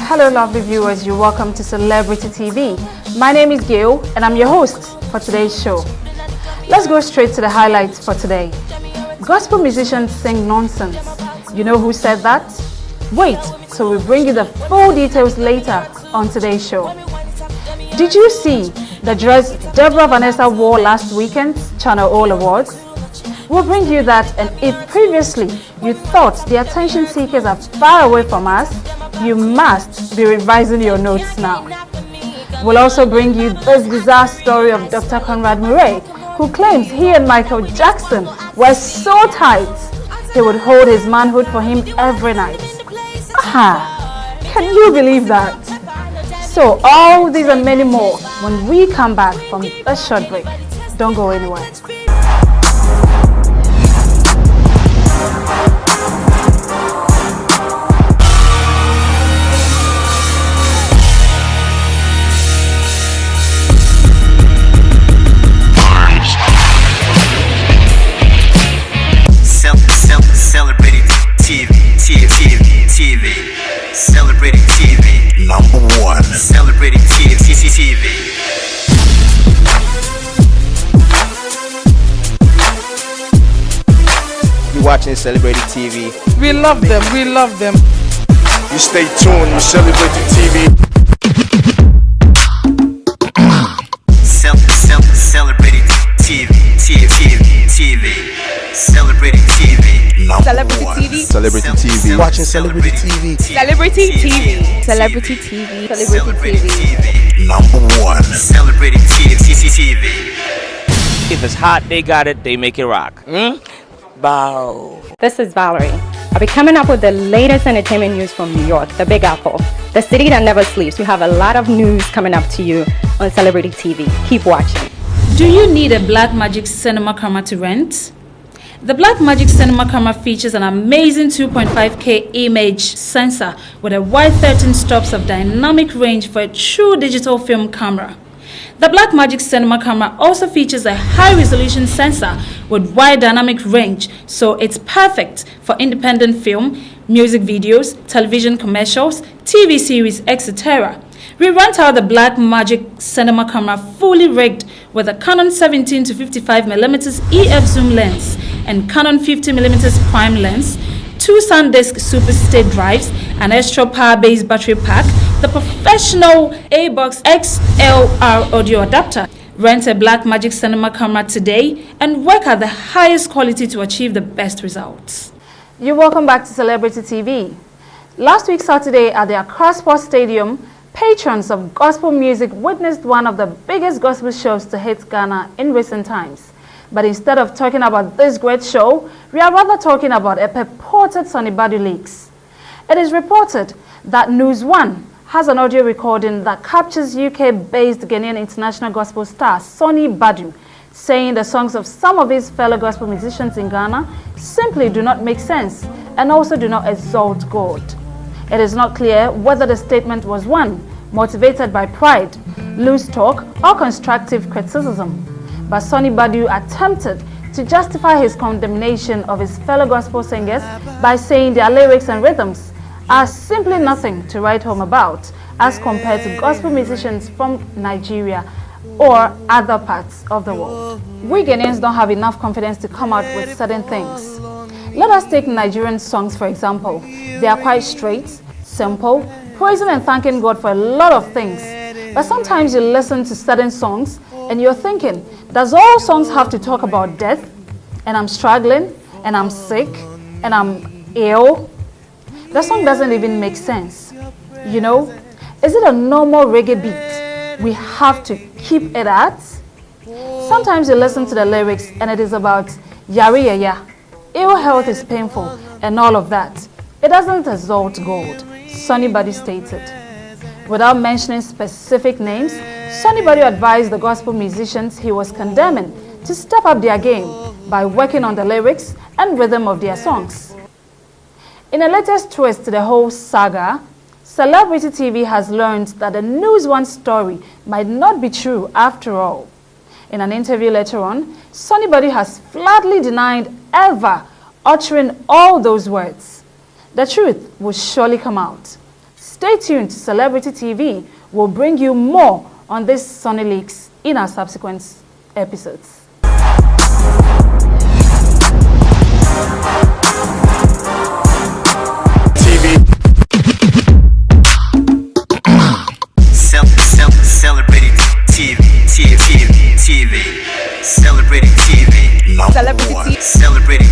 Hello lovely viewers, you're welcome to Celebrity TV. My name is Gail and I'm your host for today's show. Let's go straight to the highlights for today. Gospel musicians sing nonsense. You know who said that? Wait, so we'll bring you the full details later on today's show. Did you see the dress Deborah Vanessa wore last weekend's Channel All Awards? We'll bring you that, and if previously you thought the attention seekers are far away from us, you must be revising your notes now. We'll also bring you this bizarre story of Dr. Conrad Murray, who claims he and Michael Jackson were so tight he would hold his manhood for him every night. Aha! Can you believe that? So all these and many more when we come back from a short break. Don't go anywhere. Celebrity TV. Celebrity TV. Number one. Celebrity TV. You're watching Celebrity TV. We love them. We love them. You stay tuned with Celebrity TV. Celebrity TV. Celebrity TV. Celebrity TV. Celebrity TV. Watching Celebrity TV. Celebrity TV. Celebrity TV. Celebrity TV. Number one. Celebrity TV. If it's hot, they got it. They make it rock. Bow. This is Valerie. I'll be coming up with the latest entertainment news from New York, the Big Apple, the city that never sleeps. We have a lot of news coming up to you on Celebrity TV. Keep watching. Do you need a Blackmagic cinema camera to rent? The Blackmagic cinema camera features an amazing 2.5K image sensor with a wide 13 stops of dynamic range for a true digital film camera. The Blackmagic cinema camera also features a high-resolution sensor with wide dynamic range, so it's perfect for independent film, music videos, television commercials, TV series, etc. We rent out the Blackmagic cinema camera fully rigged with a Canon 17 to 55mm EF zoom lens and Canon 50mm prime lens, 2 SanDisk Super State drives, an extra power-based battery pack, the professional A-Box XLR audio adapter. Rent a Blackmagic cinema camera today and work at the highest quality to achieve the best results. You're welcome back to Celebrity TV. Last week Saturday at the Accra Sports Stadium, patrons of gospel music witnessed one of the biggest gospel shows to hit Ghana in recent times. But instead of talking about this great show, we are rather talking about a purported Sonny Badu leaks. It is reported that News One has an audio recording that captures UK-based Ghanaian international gospel star Sonny Badu saying the songs of some of his fellow gospel musicians in Ghana simply do not make sense and also do not exalt God. It is not clear whether the statement was one motivated by pride, loose talk, or constructive criticism. But Sonny Badu attempted to justify his condemnation of his fellow gospel singers by saying their lyrics and rhythms are simply nothing to write home about as compared to gospel musicians from Nigeria or other parts of the world. We Ghanaians don't have enough confidence to come out with certain things. Let us take Nigerian songs for example. They are quite straight, simple, praising and thanking God for a lot of things. But sometimes you listen to certain songs and you're thinking, does all songs have to talk about death? And I'm struggling, and I'm sick, and I'm ill? The song doesn't even make sense. You know, is it a normal reggae beat we have to keep it at? Sometimes you listen to the lyrics and it is about yari ya, ill health is painful, and all of that. It doesn't exalt God, Sonny Badu stated. Without mentioning specific names, Sonny Badu advised the gospel musicians he was condemning to step up their game by working on the lyrics and rhythm of their songs. In a latest twist to the whole saga, Celebrity TV has learned that the News One story might not be true after all. In an interview later on, Sonny Badu has flatly denied ever uttering all those words. The truth will surely come out. Stay tuned to Celebrity TV. We'll bring you more on these Sunny Leaks in our subsequent episodes. Celebrity TV. Celebrity TV. Celebrity TV. Celebrity TV. Celebrity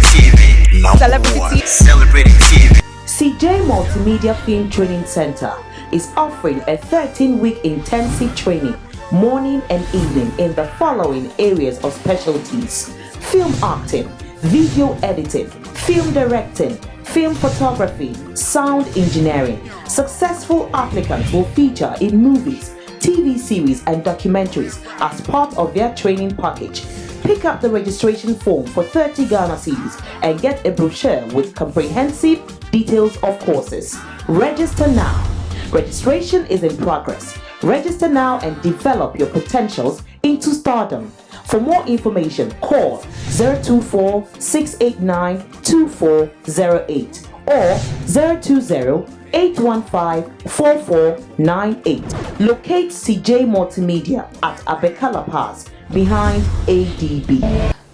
TV. Celebrity TV. CJ Multimedia Film Training Center is offering a 13-week intensive training, morning and evening, in the following areas of specialties: film acting, video editing, film directing, film photography, sound engineering. Successful applicants will feature in movies, TV series and documentaries as part of their training package. Pick up the registration form for 30 Ghana cedis and get a brochure with comprehensive details of courses. Register now. Registration is in progress. Register now and develop your potentials into stardom. For more information, call 024-689-2408 or 020-815-4498. Locate CJ Multimedia at Abekala Pass behind ADB.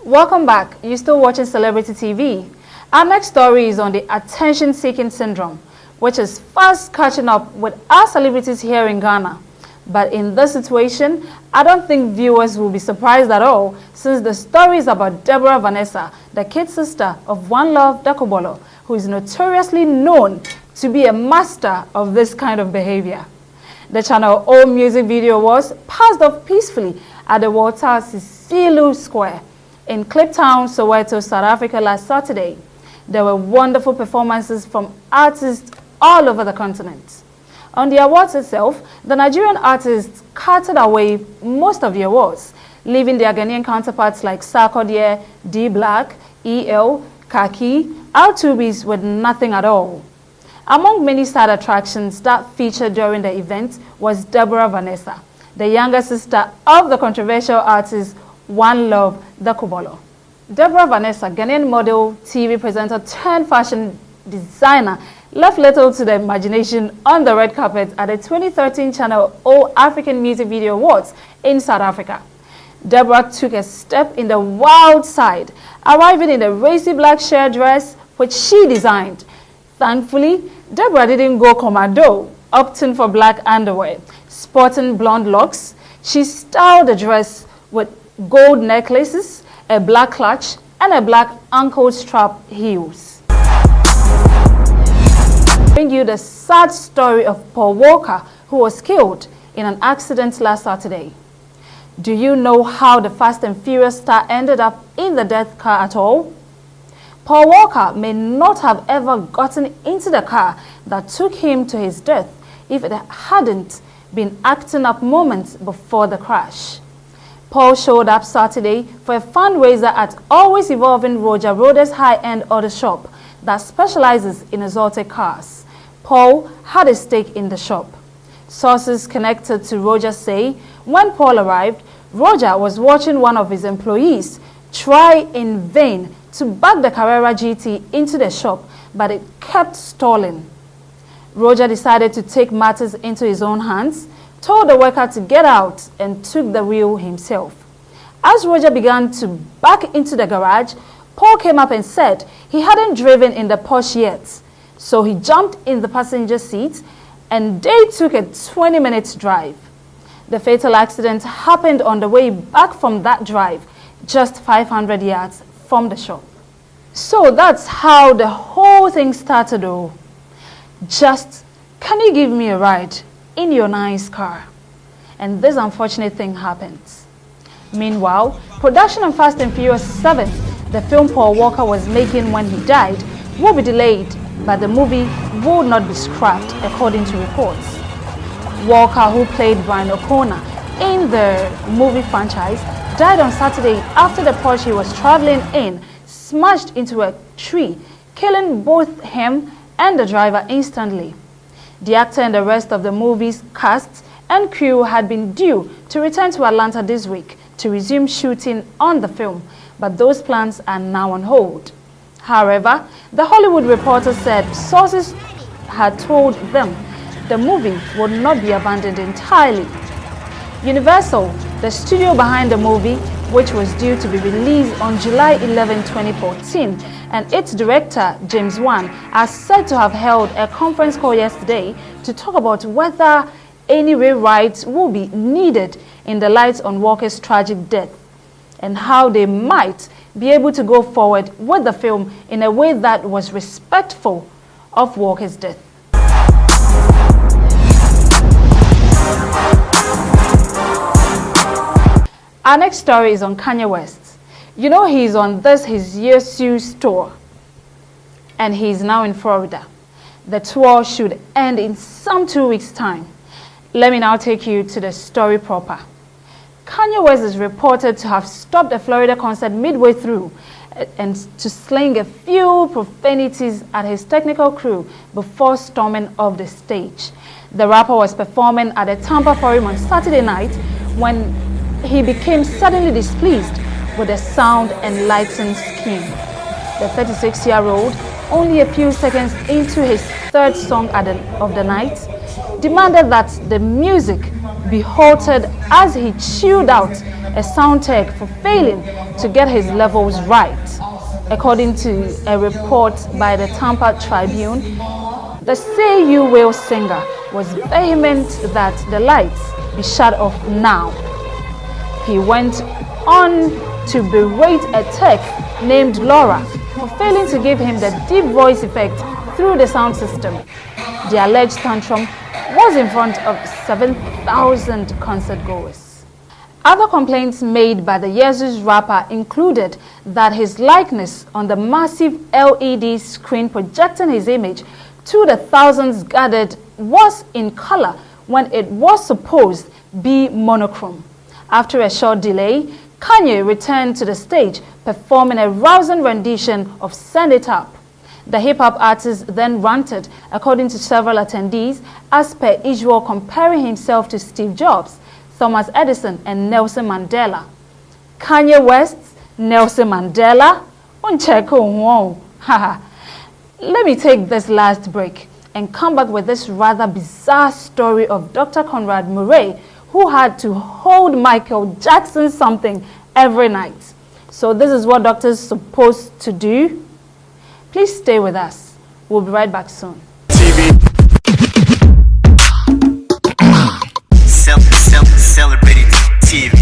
Welcome back. You're still watching Celebrity TV. Our next story is on the attention-seeking syndrome, which is fast catching up with our celebrities here in Ghana. But in this situation, I don't think viewers will be surprised at all, since the story is about Deborah Vanessa, the kid sister of One Love Dakobolo, who is notoriously known to be a master of this kind of behavior. The Channel O music video was passed off peacefully at the Walter Sisulu Square in Kliptown, Soweto, South Africa last Saturday. There were wonderful performances from artists all over the continent. On the awards itself, the Nigerian artists carted away most of the awards, leaving their Ghanaian counterparts like Sarkodie, D Black, EL, Kaki, R2Bs with nothing at all. Among many sad attractions that featured during the event was Deborah Vanessa, the younger sister of the controversial artist One Love Dakobolo. Deborah Vanessa, Ghanaian model, TV presenter turned fashion designer, left little to the imagination on the red carpet at the 2013 Channel O African Music Video Awards in South Africa. Deborah took a step in the wild side, arriving in a racy black sheer dress which she designed. Thankfully, Deborah didn't go commando, opting for black underwear. Sporting blonde locks, she styled the dress with gold necklaces, a black clutch, and a black ankle strap heels. Bring you the sad story of Paul Walker, who was killed in an accident last Saturday. Do you know how the Fast and Furious star ended up in the death car at all? Paul Walker may not have ever gotten into the car that took him to his death if it hadn't been acting up moments before the crash. Paul showed up Saturday for a fundraiser at Always Evolving Roger Roder's high-end auto shop that specializes in exotic cars. Paul had a stake in the shop. Sources connected to Roger say when Paul arrived, Roger was watching one of his employees try in vain to back the Carrera GT into the shop, but it kept stalling. Roger decided to take matters into his own hands, told the worker to get out, and took the wheel himself. As Roger began to back into the garage, Paul came up and said he hadn't driven in the Porsche yet. So he jumped in the passenger seat and they took a 20-minute drive. The fatal accident happened on the way back from that drive, just 500 yards from the shop. So that's how the whole thing started though. Just, can you give me a ride in your nice car? And this unfortunate thing happens. Meanwhile, production on Fast and Furious 7, the film Paul Walker was making when he died, will be delayed, but the movie will not be scrapped, according to reports. Walker, who played Brian O'Connor in the movie franchise, died on Saturday after the Porsche he was traveling in smashed into a tree, killing both him and the driver instantly. The actor and the rest of the movie's cast and crew had been due to return to Atlanta this week to resume shooting on the film, but those plans are now on hold. However, the Hollywood Reporter said sources had told them the movie would not be abandoned entirely. Universal, the studio behind the movie, which was due to be released on July 11, 2014, and its director, James Wan, are said to have held a conference call yesterday to talk about whether any rewrites will be needed in the light on Walker's tragic death, and how they might be able to go forward with the film in a way that was respectful of Walker's death. Our next story is on Kanye West. You know he's on his Yesu tour, and he's now in Florida. The tour should end in some 2 weeks' time. Let me now take you to the story proper. Kanye West is reported to have stopped a Florida concert midway through and to sling a few profanities at his technical crew before storming off the stage. The rapper was performing at the Tampa Forum on Saturday night when he became suddenly displeased with the sound and lighting scheme. The 36-year-old, only a few seconds into his third song of the night, demanded that the music be halted as he chewed out a sound tech for failing to get his levels right. According to a report by the Tampa Tribune, the Say You Will singer was vehement that the lights be shut off now. He went on to berate a tech named Laura for failing to give him the deep voice effect through the sound system. The alleged tantrum was in front of 7,000 concert goers. Other complaints made by the Yesus rapper included that his likeness on the massive LED screen projecting his image to the thousands gathered was in color when it was supposed to be monochrome. After a short delay, Kanye returned to the stage performing a rousing rendition of Send It Up. The hip-hop artist then ranted, according to several attendees, as per usual, comparing himself to Steve Jobs, Thomas Edison, and Nelson Mandela. Kanye West, Nelson Mandela? Let me take this last break and come back with this rather bizarre story of Dr. Conrad Murray, who had to hold Michael Jackson something every night. So this is what doctors are supposed to do. Please stay with us. We'll be right back soon. Celebrating TV.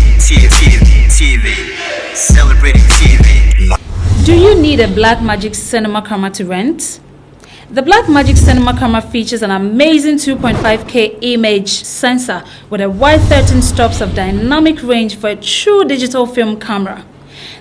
Celebrating TV. Do you need a Blackmagic cinema camera to rent? The Blackmagic cinema camera features an amazing 2.5K image sensor with a wide 13 stops of dynamic range for a true digital film camera.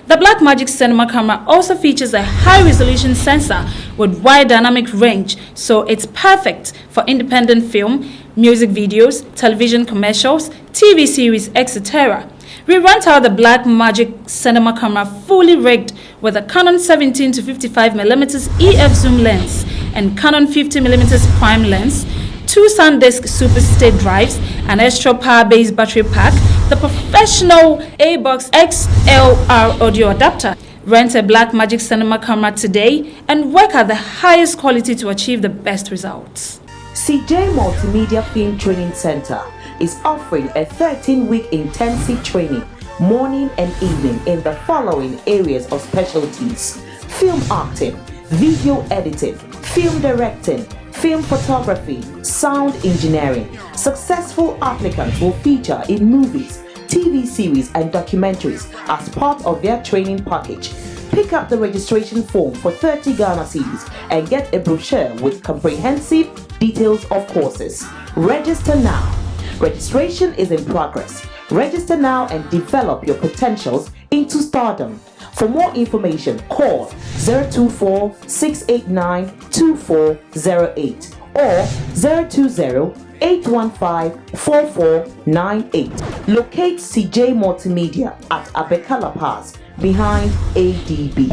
The Blackmagic cinema camera also features a high-resolution sensor with wide dynamic range, so it's perfect for independent film, music videos, television commercials, TV series, etc. We rent out the Blackmagic cinema camera fully rigged with a Canon 17 to 55mm EF zoom lens and Canon 50mm prime lens, 2 SanDisk Super State drives, an extra power-based battery pack, the professional ABOX XLR audio adapter. Rent a Blackmagic cinema camera today and work at the highest quality to achieve the best results. CJ Multimedia Film Training Center is offering a 13-week intensive training, morning and evening, in the following areas of specialties: film acting, video editing, film directing, film photography, sound engineering. Successful applicants will feature in movies, TV series and documentaries as part of their training package. Pick up the registration form for 30 Ghana cedis and get a brochure with comprehensive details of courses. Register now. Registration is in progress. Register now and develop your potentials into stardom. For more information, call 024-689-2408 or 020-815-4498. Locate CJ Multimedia at Abekala Pass behind ADB.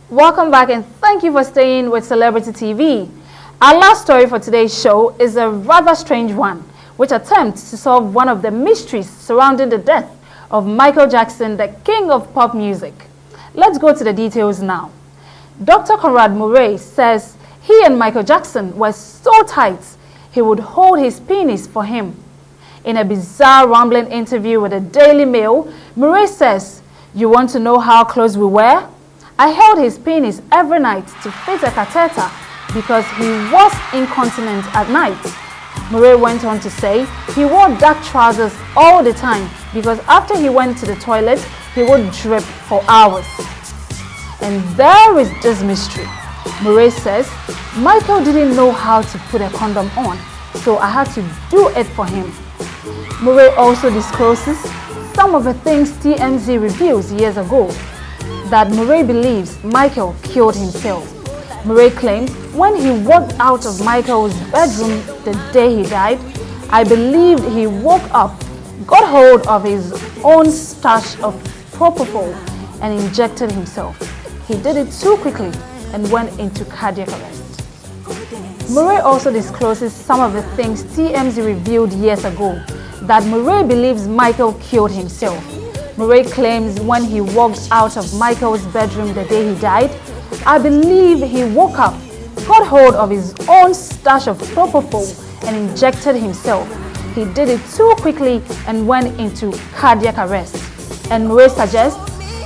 Welcome back and thank you for staying with Celebrity TV. Our last story for today's show is a rather strange one, which attempts to solve one of the mysteries surrounding the death of Michael Jackson, the king of pop music. Let's go to the details now. Dr. Conrad Murray says he and Michael Jackson were so tight, he would hold his penis for him. In a bizarre, rambling interview with the Daily Mail, Murray says, "You want to know how close we were? I held his penis every night to fit a catheter because he was incontinent at night." Murray went on to say he wore dark trousers all the time because after he went to the toilet, he would drip for hours. And there is this mystery. Murray says, "Michael didn't know how to put a condom on, so I had to do it for him." Murray also discloses some of the things TMZ reveals years ago, that Murray believes Michael killed himself. Murray claims when he walked out of Michael's bedroom the day he died, "I believed he woke up, got hold of his own stash of propofol and injected himself. He did it too quickly and went into cardiac arrest." Murray also discloses some of the things TMZ revealed years ago, that Murray believes Michael killed himself. Murray claims when he walked out of Michael's bedroom the day he died, "I believe he woke up, got hold of his own stash of propofol and injected himself. He did it too quickly and went into cardiac arrest." And Murray suggests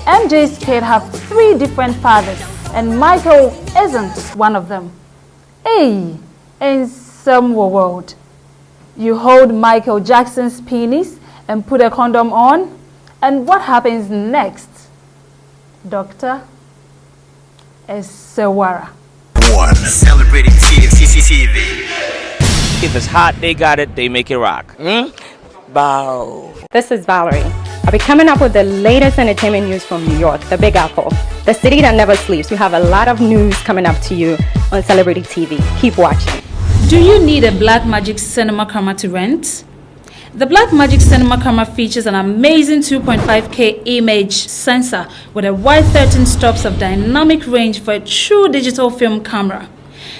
MJ's kid have 3 different fathers and Michael isn't one of them. Hey, in some world, you hold Michael Jackson's penis and put a condom on, and what happens next? Dr. Esewara. Celebrating TV. If it's hot, they got it, they make it rock. Bow. This is Valerie. I'll be coming up with the latest entertainment news from New York, the Big Apple, the city that never sleeps. We have a lot of news coming up to you on Celebrity TV. Keep watching. Do you need a Blackmagic cinema camera to rent? The Blackmagic cinema camera features an amazing 2.5K image sensor with a wide 13 stops of dynamic range for a true digital film camera.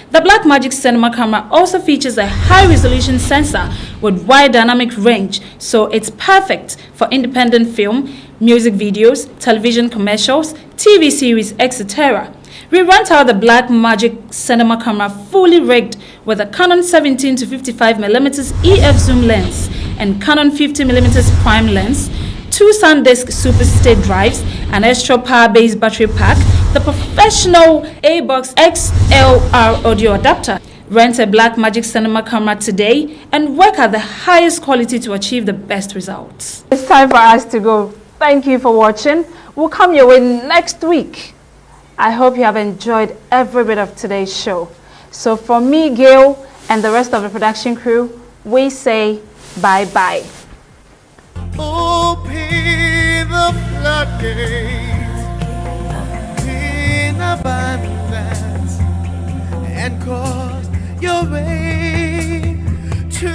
The Blackmagic cinema camera also features a high-resolution sensor with wide dynamic range, so it's perfect for independent film, music videos, television commercials, TV series, etc. We rent out the Blackmagic cinema camera fully rigged with a Canon 17 to 55mm EF zoom lens and Canon 50mm prime lens, 2 SanDisk Super State drives, an extra power-based battery pack, the professional ABOX XLR audio adapter. Rent a Blackmagic cinema camera today and work at the highest quality to achieve the best results. It's time for us to go. Thank you for watching. We'll come your way next week. I hope you have enjoyed every bit of today's show. So from me, Gail, and the rest of the production crew, we say bye-bye. Open the floodgates in abundance and cause your rain to